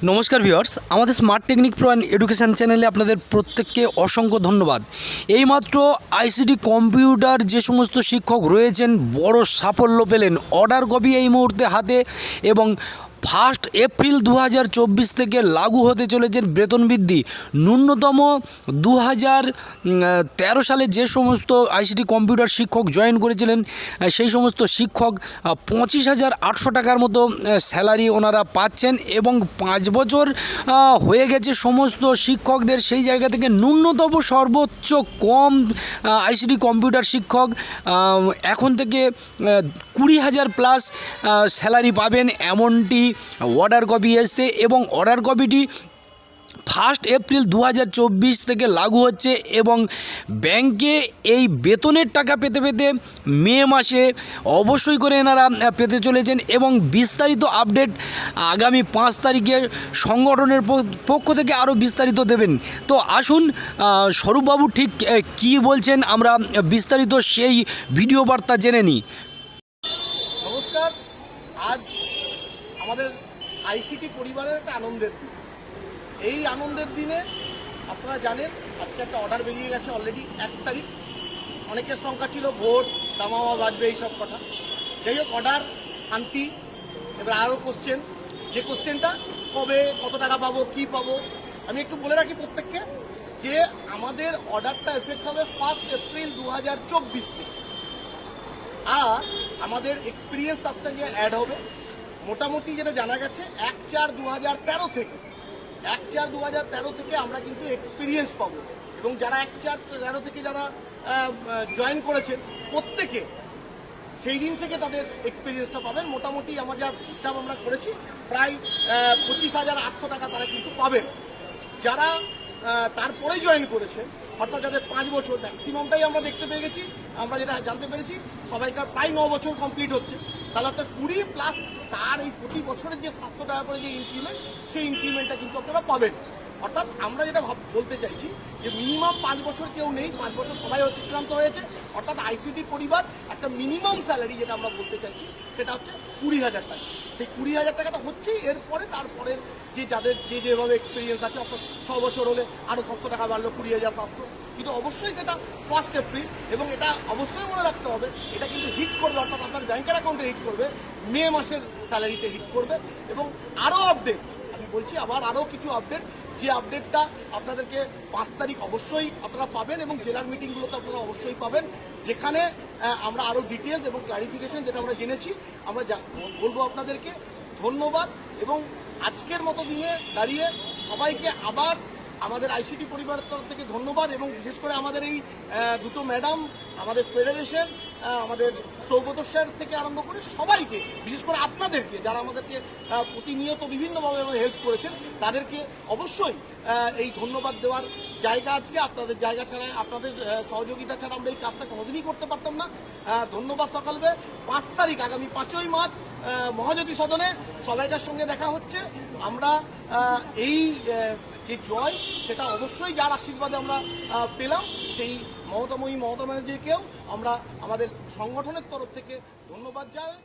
নমস্কার ভিউয়ার্স, আমাদের smart technique pro and education চ্যানেলে আপনাদের প্রত্যেককে অসংখ্য ধন্যবাদ। এইমাত্র আইসিটি কম্পিউটার যে সমস্ত শিক্ষক রয়েছেন বড় সাফল্য পেলেন। অর্ডার কপি এই মুহূর্তে হাতে এবং 1 এপ্রিল 2024 থেকে লাগু হতে চলেছেন বেতন বৃদ্ধি। ন্যূনতম 2013 সালে যে সমস্ত আইসিটি কম্পিউটার শিক্ষক জয়েন করেছিলেন সেই সমস্ত শিক্ষক 25,800 টাকার মতো স্যালারি ওনারা পাচ্ছেন এবং 5 বছর হয়ে গেছে সমস্ত শিক্ষকদের। সেই জায়গা থেকে ন্যূনতম সর্বোচ্চ কম আইসিটি কম্পিউটার শিক্ষক এখন থেকে 20,000 প্লাস স্যালারি পাবেন, এমনটি অর্ডার কপি এসছে এবং অর্ডার কপিটি 1 এপ্রিল 2024 থেকে লাগু হচ্ছে এবং ব্যাংকে এই বেতনের টাকা পেতে পেতে মে মাসে অবশ্যই করে এনারা পেতে চলেছেন এবং বিস্তারিত আপডেট আগামী 5 তারিখে সংগঠনের পক্ষ থেকে আরও বিস্তারিত দেবেন। তো আসুন স্বরূপবাবু ঠিক কী বলছেন আমরা বিস্তারিত সেই ভিডিও বার্তা জেনে নিই। নমস্কার। আজ আমাদের আইসিটি পরিবারের একটা আনন্দের দিন। এই আনন্দের দিনে আপনারা জানেন আজকে একটা অর্ডার বেরিয়ে গেছে অলরেডি 1 তারিখ। অনেকের সংখ্যা ছিল ভোট দামামা বাজবে এইসব কথা। যাই হোক, অর্ডার শান্তি। এবার আরও কোশ্চেন, যে কোশ্চেনটা কবে কত টাকা পাবো, কী পাবো। আমি একটু বলে রাখি প্রত্যেককে যে আমাদের অর্ডারটা এফেক্ট হবে 1 এপ্রিল 2024 থেকে। আর আমাদের এক্সপিরিয়েন্স তার সঙ্গে অ্যাড হবে। মোটামুটি যেটা জানা গেছে 1/4/2013 থেকে 1/4/2013 থেকে আমরা কিন্তু এক্সপিরিয়েন্স পাবো এবং যারা 1/4/13 থেকে যারা জয়েন করেছেন প্রত্যেকে সেই দিন থেকে তাদের এক্সপিরিয়েন্সটা পাবেন। মোটামুটি আমার যা হিসাব আমরা করেছি প্রায় 25,800 টাকা তারা কিন্তু পাবেন। যারা তারপরে জয়েন করেছে অর্থাৎ যাদের 5 বছর, ম্যাক্সিমামটাই আমরা দেখতে পেয়ে গেছি, আমরা যেটা জানতে পেরেছি সবাইকার প্রায় 9 বছর কমপ্লিট হচ্ছে। তাহলে অর্থাৎ 20 প্লাস তার এই প্রতি বছরের যে 700 টাকা করে যে ইনক্রিমেন্ট, সেই ইনক্রিমেন্টটা কিন্তু আপনারা পাবেন। অর্থাৎ আমরা যেটা বলতে চাইছি যে মিনিমাম 5 বছর কেউ নেই, 5 বছর সবাই অতিক্রান্ত হয়েছে। অর্থাৎ আইসিটি পরিবার একটা মিনিমাম স্যালারি যেটা আমরা বলতে চাইছি সেটা হচ্ছে 20,000 টাকা। সেই 20,000 টাকাটা হচ্ছেই এরপরে তারপরের যে যাদের যেভাবে এক্সপিরিয়েন্স আছে, অর্থাৎ 6 বছর হলে আরও 700 টাকা বাড়লো, 20,700। কিন্তু অবশ্যই সেটা 1 এপ্রিল এবং এটা অবশ্যই মনে রাখতে হবে এটা কিন্তু হিট করবে, অর্থাৎ আপনার ব্যাংকের অ্যাকাউন্টে হিট করবে, মে মাসের স্যালারিতে হিট করবে। এবং আরও আপডেট আমি বলছি, আবার আরও কিছু আপডেট, যে আপডেটটা আপনাদেরকে 5 তারিখ অবশ্যই আপনারা পাবেন এবং জেলার মিটিংগুলোতে আপনারা অবশ্যই পাবেন, যেখানে আমরা আরও ডিটেলস এবং ক্লারিফিকেশন যেটা আমরা জেনেছি আমরা বলবো আপনাদেরকে। ধন্যবাদ এবং আজকের মতো দিনে দাঁড়িয়ে সবাইকে আবার আমাদের আইসিটি পরিবারের তরফ থেকে ধন্যবাদ এবং বিশেষ করে আমাদের এই দুটো ম্যাডাম, আমাদের ফেডারেশন, আমাদের সৌগত স্যার থেকে আরম্ভ করে সবাইকে, বিশেষ করে আপনাদেরকে যারা আমাদেরকে প্রতিনিয়ত বিভিন্নভাবে হেল্প করেছেন, তাদেরকে অবশ্যই এই ধন্যবাদ দেওয়ার জায়গা আজকে। আপনাদের জায়গা ছাড়া, আপনাদের সহযোগিতা ছাড়া আমরা এই কাজটা কোনোদিনই করতে পারতাম না। ধন্যবাদ। সকালবে 5 তারিখ আগামী 5ই মার্চ মহাজ্যোতি সদনে সবাইকার সঙ্গে দেখা হচ্ছে। আমরা এই যে জয় সেটা অবশ্যই যার আশীর্বাদে আমরা পেলাম, সেই মমতা ব্যানার্জিকেও আমরা আমাদের সংগঠনের তরফ থেকে ধন্যবাদ জানাই।